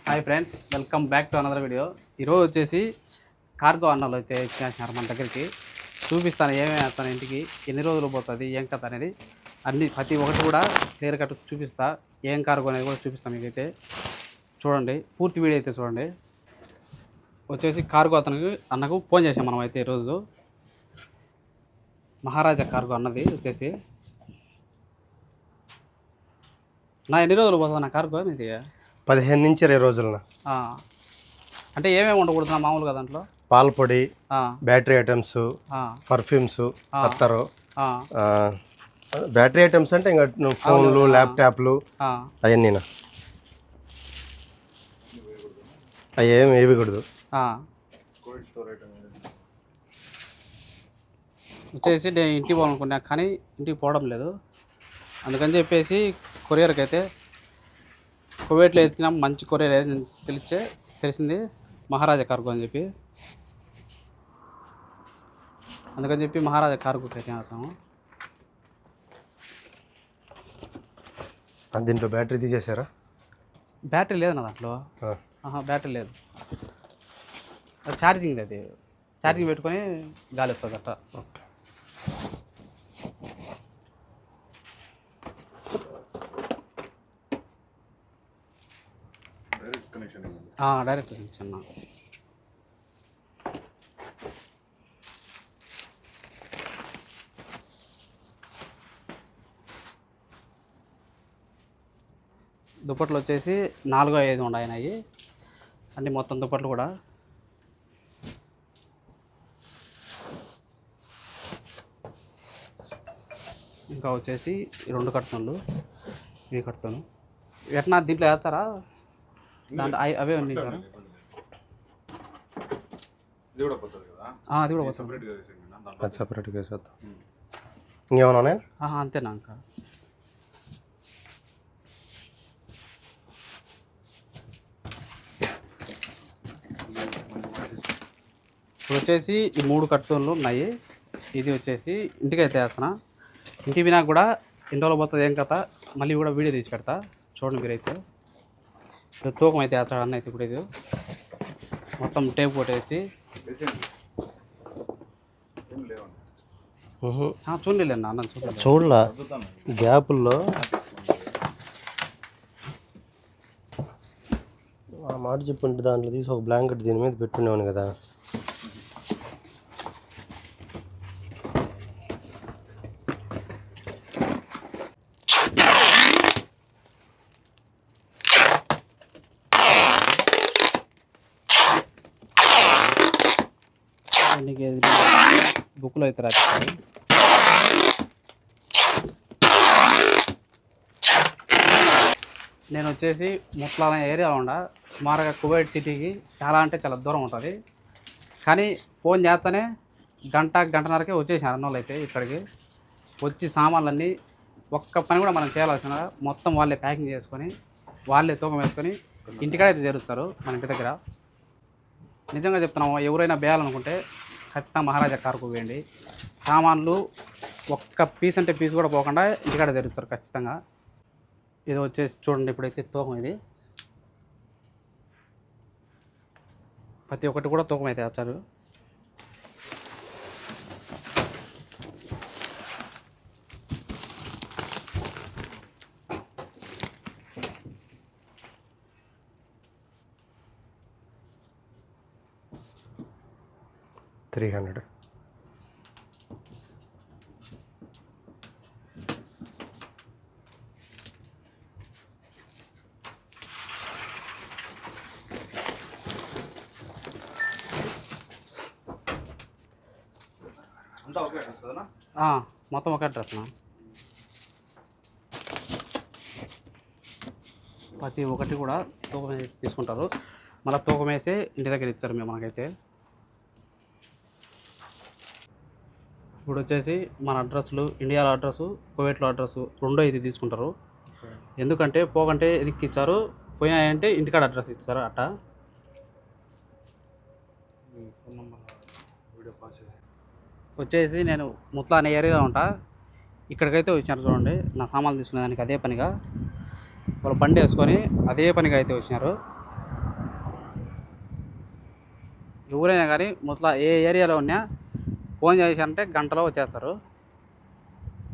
Hi friends, welcome back to another video. ఈరోజు వచ్చేసి cargo అన్నలు అయితే ఇచ్చేసినారు మన దగ్గరికి. చూపిస్తాను ఏమేమి వేస్తాను, ఇంటికి ఎన్ని రోజులు పోతుంది, ఏం కథ అనేది అన్ని ప్రతి ఒక్కటి కూడా క్లియర్ కట్ చూపిస్తా. ఏం కార్గో అనేది కూడా చూపిస్తాను మీకైతే. చూడండి, పూర్తి వీడియో అయితే చూడండి. వచ్చేసి కార్గో అన్నకు ఫోన్ చేసాం మనం అయితే ఈరోజు. మహారాజా కార్గో అన్నది వచ్చేసి నా ఎన్ని రోజులు పోతుంది నా కార్గో ఇది? 15 నుంచి 20 రోజులన. అంటే ఏమేమి ఉండకూడదు మామూలుగా దాంట్లో? పాల పొడి, బ్యాటరీ ఐటమ్స్, పర్ఫ్యూమ్స్, అత్తరు. బ్యాటరీ ఐటమ్స్ అంటే ఇంకా ఫోన్లు, ల్యాప్టాప్లు అవన్నీ అవి ఏమి వేయకూడదు. వచ్చేసి నేను ఇంటికి పోవాలనుకున్నా కానీ ఇంటికి పోవడం లేదు. అందుకని చెప్పేసి కొరియర్కి అయితే కువైట్లో ఎత్తినాం. మంచి కొరియర్ ఏది తెలిసింది మహారాజా కార్గో అని చెప్పి. అందుకని చెప్పి మహారాజా కార్గోకి అయితే వేసాము. దీంట్లో బ్యాటరీ తీసేసారా? బ్యాటరీ లేదు నా దాంట్లో. బ్యాటరీ లేదు, అది ఛార్జింగ్. అది ఛార్జింగ్ పెట్టుకొని గాలి వస్తుంది అట్ట. Direct connection. దుప్పట్లు వచ్చేసి 4-5 ఉన్నాయి అన్ని, మొత్తం దుప్పట్లు కూడా. ఇంకా వచ్చేసి 2 కర్టన్లు, ఇవి కడతాను. ఎట్లా దీంట్లో వేస్తారా? దాంట్లో అవే ఉన్నాయి కదా. అది కూడా పోతుంది, సపరేట్గా వేసేద్దాం. ఇంకేమన్నా ఉన్నాయి? అంతేనా? ఇంకా ఇప్పుడు వచ్చేసి ఈ 3 కర్టన్లు ఉన్నాయి. ఇది వచ్చేసి ఇంటికి అయితే వేస్తున్నా. ఇంటికి వినాక కూడా ఎన్ని రోజులు పోతుంది ఏం కథ మళ్ళీ కూడా వీడియో తీసి పెడతా. చూడండి మీరైతే. ఇప్పుడు తూకం అయితే వేస్తాడు అన్న. అయితే ఇప్పుడు ఇది మొత్తం టేప్ కొట్టేసి చూడలే అన్న, చూడలా గ్యాపుల్లో ఆ మాట చెప్పుంటే దాంట్లో తీసి ఒక బ్లాంకెట్ దీని మీద పెట్టుకునేవాను కదా. బుక్లో అయితే రాస్తారు. నేను వచ్చేసి ముట్లాల ఏరియా ఉండ సుమారుగా కువైట్ సిటీకి చాలా అంటే చాలా దూరం ఉంటుంది. కానీ ఫోన్ చేస్తేనే గంటన్నరకే వచ్చేసారు అన్నోళ్ళు అయితే ఇక్కడికి వచ్చి సామాన్లన్నీ ఒక్క పని కూడా మనం చేయాల్సిన మొత్తం వాళ్ళే ప్యాకింగ్ చేసుకొని వాళ్ళే తూకం వేసుకొని ఇంటికాడ అయితే చేరుస్తారు మన ఇంటి దగ్గర. నిజంగా చెప్తున్నాము, ఎవరైనా వేయాలనుకుంటే ఖచ్చితంగా మహారాజా కార్గో వేయండి. సామాన్లు ఒక్క పీస్ అంటే పీస్ కూడా పోకుండా ఇంటికాడ జరుగుతారు ఖచ్చితంగా. ఇది వచ్చేసి చూడండి, ఇప్పుడైతే తూకం. ఇది ప్రతి ఒక్కటి కూడా తూకం అయితే వేస్తారు. $300. మొత్తం ఒక అడ్రస్. ప్రతి ఒక్కటి కూడా తూకం వేసి తీసుకుంటారు. మళ్ళీ తూకం వేసి ఇంటి దగ్గర ఇచ్చారు మేము మనకైతే. ఇప్పుడు వచ్చేసి మన అడ్రస్లు ఇండియాలో అడ్రస్సు, కువైట్లో అడ్రస్సు రెండో ఇది తీసుకుంటారు. ఎందుకంటే పోకంటే ఎదిక్కి ఇచ్చారు, పోయాయంటే ఇంటికాడ అడ్రస్ ఇచ్చారు అట్ట. వచ్చేసి నేను ముత్లా అనే ఏరియాలో ఉంటా. ఇక్కడికైతే వచ్చినారు చూడండి, నా సామాన్లు తీసుకునేదానికి అదే పనిగా వాళ్ళు బండి వేసుకొని అదే పనిగా అయితే వచ్చినారు. ఎవరైనా కానీ ముసలా ఏ ఏరియాలో ఉన్నా ఫోన్ చేశారంటే గంటలో వచ్చేస్తారు.